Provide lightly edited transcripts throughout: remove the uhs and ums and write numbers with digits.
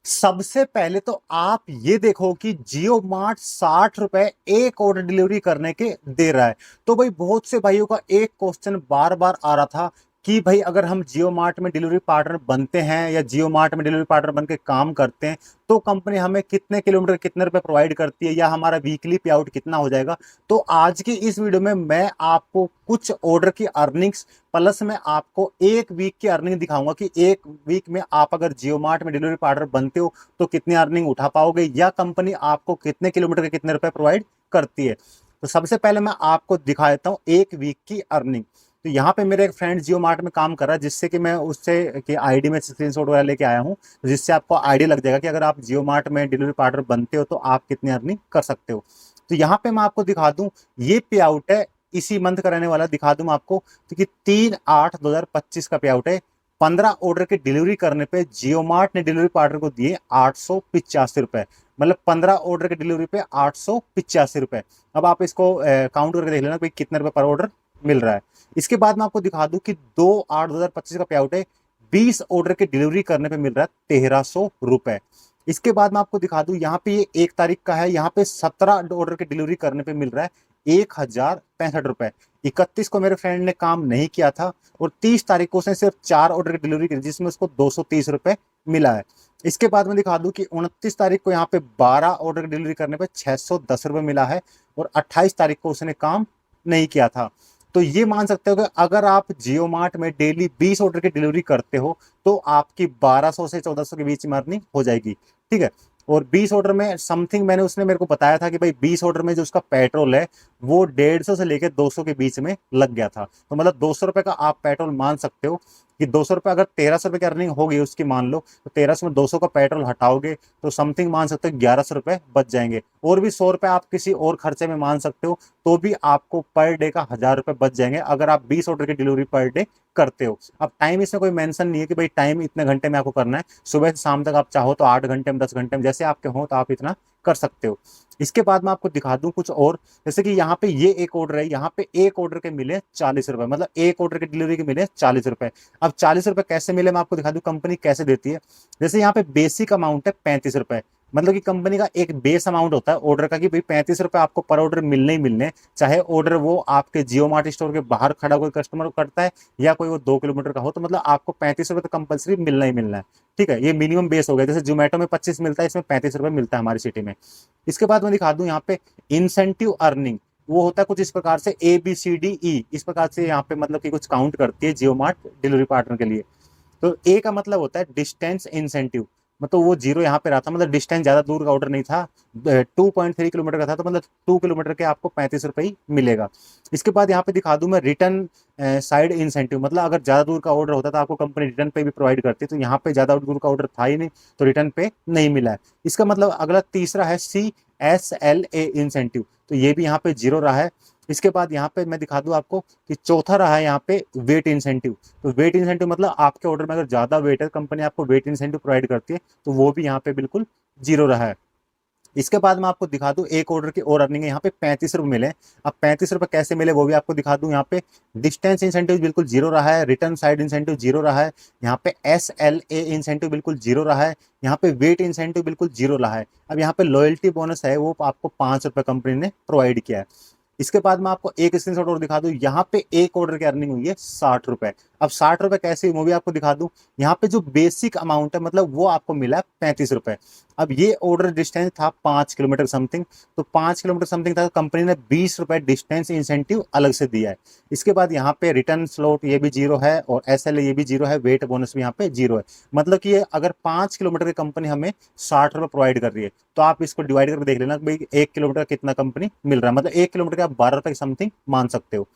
सबसे पहले तो आप ये देखो कि जियो मार्ट 60 रुपए एक ऑर्डर डिलीवरी करने के दे रहा है। तो भाई बहुत से भाइयों का एक क्वेश्चन बार बार आ रहा था कि भाई अगर हम जियो मार्ट में डिलीवरी पार्टनर बनते हैं या जियो मार्ट में डिलीवरी पार्टनर बन के काम करते हैं तो कंपनी हमें कितने किलोमीटर कितने रुपए प्रोवाइड करती है या हमारा वीकली पे आउट कितना हो जाएगा। तो आज की इस वीडियो में मैं आपको कुछ ऑर्डर की अर्निंग्स प्लस में आपको एक वीक की अर्निंग दिखाऊंगा कि एक वीक में आप अगर जियो मार्ट में डिलीवरी पार्टनर बनते हो तो कितनी अर्निंग उठा पाओगे या कंपनी आपको कितने किलोमीटर के कितने रुपए प्रोवाइड करती है। तो सबसे पहले मैं आपको दिखा देता हूँ एक वीक की अर्निंग। तो यहाँ पे मेरे एक फ्रेंड जियो मार्ट में काम कर रहा है जिससे कि मैं उससे कि आईडी में स्क्रीनशॉट वगैरह लेके आया हूँ, जिससे आपको आइडिया लग जाएगा कि अगर आप जियो मार्ट में डिलीवरी पार्टनर बनते हो तो आप कितनी अर्निंग कर सकते हो। तो यहाँ पे मैं आपको दिखा दूं, ये पे आउट है इसी मंथ का रहने वाला, दिखा दूं आपको। तो कि 3/8/2025 का पे आउट है। 15 ऑर्डर की डिलीवरी करने पे जियो मार्ट ने डिलीवरी पार्टनर को दिए 885 रुपए। मतलब 15 ऑर्डर की डिलीवरी पे 885 रुपए। अब आप इसको काउंट करके देख लेना भाई कितने रुपए पर ऑर्डर मिल रहा है। इसके बाद मैं आपको दिखा दूं कि 2/8/2025 का पे आउट है। 20 ऑर्डर की डिलीवरी करने पे मिल रहा है 1300 रुपए। इसके बाद मैं आपको दिखा दूं, यहाँ पे ये 1 तारीख का है, यहाँ पे 17 ऑर्डर की डिलीवरी करने पे मिल रहा है 1065 रुपए। 31 को मेरे फ्रेंड ने काम नहीं किया था और 30 तारीख को उसने सिर्फ 4 ऑर्डर की डिलीवरी की जिसमें उसको 230 रुपए मिला है। इसके बाद मैं दिखा दूं कि 29 तारीख को यहाँ पे 12 ऑर्डर की डिलीवरी करने पे 610 रुपए मिला है और 28 तारीख को उसने काम नहीं किया था। तो ये मान सकते हो कि अगर आप जियो मार्ट में डेली 20 ऑर्डर की डिलीवरी करते हो तो आपकी 1200 से 1400 के बीच में अर्निंग हो जाएगी। ठीक है। और 20 ऑर्डर में समथिंग मैंने उसने मेरे को बताया था कि भाई 20 ऑर्डर में जो उसका पेट्रोल है वो 150 से लेकर 200 के बीच में लग गया था। तो मतलब 200 रुपए का आप पेट्रोल मान सकते हो कि 200 रुपए, अगर 1300 रुपए की अर्निंग होगी उसकी मान लो, तो 1300 में 200 का पेट्रोल हटाओगे तो समथिंग मान सकते हो 1100 रुपए बच जाएंगे। और भी 100 रुपए आप किसी और खर्चे में मान सकते हो तो भी आपको पर डे का 1000 रुपए बच जाएंगे अगर आप 20 ऑर्डर की डिलीवरी पर डे करते हो। अब टाइम इसमें कोई मेंशन नहीं है कि भाई टाइम इतने घंटे में आपको करना है, सुबह से शाम तक आप चाहो तो 8 घंटे में 10 घंटे में जैसे आपके हो तो आप इतना कर सकते हो। इसके बाद मैं आपको दिखा दूं कुछ और, जैसे कि यहाँ पे ये एक ऑर्डर है, यहाँ पे एक ऑर्डर के मिले 40 रुपए, मतलब एक ऑर्डर की डिलीवरी के मिले 40 रुपए। अब 40 रुपए कैसे मिले मैं आपको दिखा दूं, कंपनी कैसे देती है। जैसे यहाँ पे बेसिक अमाउंट है 35 रुपए, मतलब कि कंपनी का एक बेस अमाउंट होता है ऑर्डर का कि भाई 35 रुपए आपको पर ऑर्डर मिलने ही मिलने, चाहे ऑर्डर वो आपके जियो मार्ट स्टोर के बाहर खड़ा कोई कस्टमर करता है या कोई वो 2 किलोमीटर का हो, तो मतलब आपको 35 रुपए तो कंपलसरी मिलना ही मिलना है। ठीक है, ये मिनिमम बेस हो गया। जैसे जोमेटो में 25 मिलता है, इसमें 35 रुपए मिलता है हमारी सिटी में। इसके बाद मैं दिखा दूं यहाँ पे इंसेंटिव अर्निंग, वो होता है कुछ इस प्रकार से ABCDE, इस प्रकार से यहाँ पे मतलब कि कुछ काउंट करती है जियो मार्ट डिलीवरी पार्टनर के लिए। तो ए का मतलब होता है डिस्टेंस इंसेंटिव, मतलब वो जीरो यहाँ पे रहा था, मतलब डिस्टेंस ज्यादा दूर का ऑर्डर नहीं था, 2.3 किलोमीटर का था, तो मतलब 2 किलोमीटर के आपको 35 रुपए ही मिलेगा। इसके बाद यहाँ पे दिखा दूं मैं रिटर्न साइड इंसेंटिव, मतलब अगर ज्यादा दूर का ऑर्डर होता तो आपको कंपनी रिटर्न पे भी प्रोवाइड करती, तो यहाँ पे ज्यादा दूर का ऑर्डर था ही नहीं तो रिटर्न पे नहीं मिला है। इसका मतलब अगला तीसरा है CSLA इंसेंटिव, तो ये भी यहाँ पे जीरो रहा है। इसके बाद यहाँ पे मैं दिखा दूं आपको कि चौथा रहा है यहाँ पे वेट इंसेंटिव। तो वेट इंसेंटिव मतलब आपके ऑर्डर में अगर ज्यादा वेट है, कंपनी आपको वेट इंसेंटिव प्रोवाइड करती है, तो वो भी यहाँ पे बिल्कुल जीरो रहा है। इसके बाद मैं आपको दिखा दूं एक ऑर्डर की और अर्निंग है, यहाँ पे 35 रुपए मिले। अब 35 रुपए कैसे मिले वो भी आपको दिखा दूं। यहाँ पे डिस्टेंस इंसेंटिव बिल्कुल जीरो रहा है, रिटर्न साइड इंसेंटिव जीरो रहा है, यहाँ पे SLA इंसेंटिव बिल्कुल जीरो रहा है, यहाँ पे वेट इंसेंटिव बिल्कुल जीरो रहा है। अब यहाँ पे लॉयल्टी बोनस है वो आपको 5 रुपए कंपनी ने प्रोवाइड किया है। इसके बाद मैं आपको एक स्क्रीनशॉट और दिखा दूं, यहाँ पे एक ऑर्डर की अर्निंग हुई है 60 रुपए। अब 60 रुपए कैसे हुई वो भी आपको दिखा दूं। यहाँ पे जो बेसिक अमाउंट है मतलब वो आपको मिला है 35 रुपए। अब ये ऑर्डर डिस्टेंस था 5 किलोमीटर समथिंग, तो 5 किलोमीटर समथिंग था, कंपनी ने 20 रुपए डिस्टेंस इंसेंटिव अलग से दिया है। इसके बाद यहाँ पे रिटर्न स्लॉट ये भी जीरो है और SLA ये भी जीरो है, वेट बोनस भी यहाँ पे जीरो है। मतलब कि ये अगर 5 किलोमीटर की कंपनी हमें 60 रुपए प्रोवाइड कर रही है तो आप इसको डिवाइड करके देख लेना भाई 1 किलोमीटर कितना कंपनी मिल रहा है, मतलब 1 किलोमीटर के आप 12 रुपए समथिंग मान सकते हो।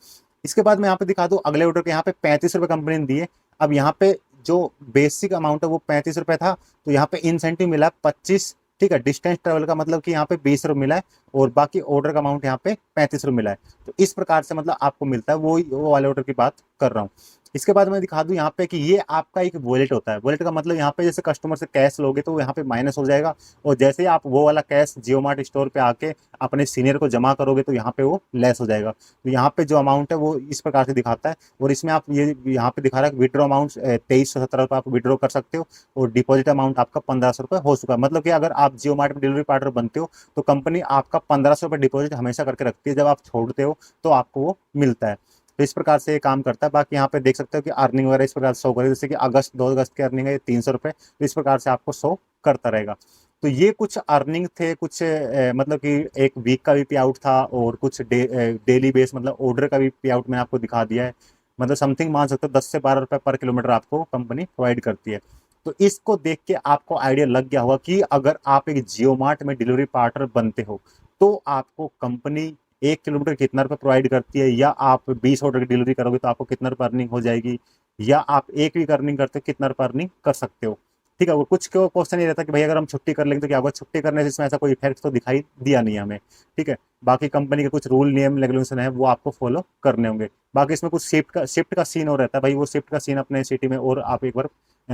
इसके बाद मैं यहाँ पे दिखा दूं अगले ऑर्डर के, यहाँ पे 35 रुपए कंपनी ने दिए। अब यहाँ पे जो बेसिक अमाउंट है वो 35 रुपए था, तो यहाँ पे इंसेंटिव मिला 25। ठीक है, डिस्टेंस ट्रेवल का मतलब कि यहाँ पे 20 रुपए मिला है और बाकी ऑर्डर का अमाउंट यहाँ पे 35 रुपये मिला है। तो इस प्रकार से मतलब आपको मिलता है, वो वाले ऑर्डर की बात कर रहा हूँ। इसके बाद मैं दिखा दूं यहाँ पे कि ये आपका एक वॉलेट होता है। वॉलेट का मतलब यहाँ पे जैसे कस्टमर से कैश लोगे तो यहाँ पे माइनस हो जाएगा, और जैसे ही आप वो वाला कैश जियो मार्ट स्टोर पे आके अपने सीनियर को जमा करोगे तो यहाँ पे वो लेस हो जाएगा। तो यहाँ पे जो अमाउंट है वो इस प्रकार से दिखाता है, और इसमें आप ये यहाँ पे दिखा रहा है विड्रॉ अमाउंट 2317 रुपये आप विड्रॉ कर सकते हो, और डिपॉजिट अमाउंट आपका 1500 रुपये हो चुका है। मतलब कि अगर आप जियो मार्ट में डिलीवरी पार्टनर बनते हो तो कंपनी आपका 1500 रुपये डिपॉजिट हमेशा करके रखती है, जब आप छोड़ते हो तो आपको वो मिलता है। तो इस प्रकार से ये काम करता है। बाकी यहाँ पे देख सकते हो कि अर्निंग वगैरह इस प्रकार से शो करेगा, जैसे कि अगस्त 2 अगस्त की अर्निंग है 300 रुपये, तो इस प्रकार से आपको शो करता रहेगा। तो ये कुछ अर्निंग थे, कुछ मतलब कि एक वीक का भी पे आउट था, और कुछ डेली बेस मतलब ऑर्डर का भी पे आउट मैंने आपको दिखा दिया है। मतलब समथिंग मान सकते हो 10 से 12 रुपये पर किलोमीटर आपको कंपनी प्रोवाइड करती है। तो इसको देख के आपको आइडिया लग गया होगा कि अगर आप एक जियो मार्ट में डिलीवरी पार्टनर बनते हो तो आपको कंपनी 1 किलोमीटर कितना रुपये प्रोवाइड करती है, या आप 20 ऑर्डर की डिलीवरी करोगे तो आपको कितना रुपये अर्निंग हो जाएगी, या आप एक वीक अर्निंग करते हो कितना रुपये अर्निंग कर सकते हो। ठीक है, और कुछ को क्वेश्चन ये रहता है कि भाई अगर हम छुट्टी कर लेंगे तो क्या होगा। छुट्टी करने से इसमें ऐसा कोई इफेक्ट तो दिखाई दिया नहीं है हमें। ठीक है, बाकी कंपनी के कुछ रूल नियम रेगुलेशन है वो आपको फॉलो करने होंगे। बाकी इसमें कुछ शिफ्ट का सीन और रहता है भाई, वो शिफ्ट का सीन अपने सिटी में और आप एक बार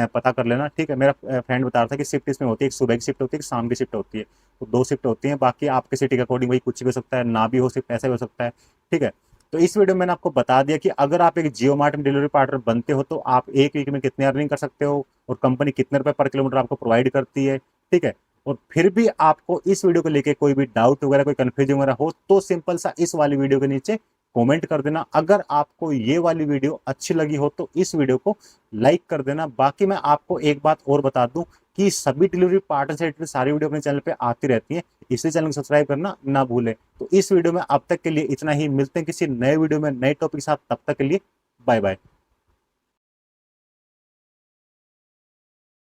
पता कर लेना। ठीक है, मेरा फ्रेंड बता रहा था कि शिफ्ट इसमें होती है, एक सुबह की शिफ्ट होती है, एक शाम की शिफ्ट होती है, तो 2 शिफ्ट होती हैं। बाकी आपके सिटी के अकॉर्डिंग भाई कुछ भी हो सकता है, ना भी हो, सिर्फ ऐसा भी हो सकता है। ठीक है, तो इस वीडियो में मैंने आपको बता दिया कि अगर आप एक जियो मार्ट में डिलीवरी पार्टनर बनते हो तो आप एक वीक में कितने अर्निंग कर सकते हो, और कंपनी कितने रुपए पर किलोमीटर आपको प्रोवाइड करती है। ठीक है, और फिर भी आपको इस वीडियो को लेके कोई भी डाउट वगैरह, कोई कंफ्यूजन वगैरह हो तो सिंपल सा इस वाली वीडियो के नीचे कमेंट कर देना। अगर आपको ये वाली वीडियो अच्छी लगी हो तो इस वीडियो को लाइक कर देना। बाकी मैं आपको एक बात और बता दूं कि सभी डिलीवरी पार्टनर से रिलेटेड सारी वीडियो अपने चैनल पे आती रहती हैं, इसलिए चैनल को सब्सक्राइब करना ना भूलें। तो इस वीडियो में अब तक के लिए इतना ही, मिलते हैं किसी नए वीडियो में नए टॉपिक के साथ, तब तक के लिए बाय बाय।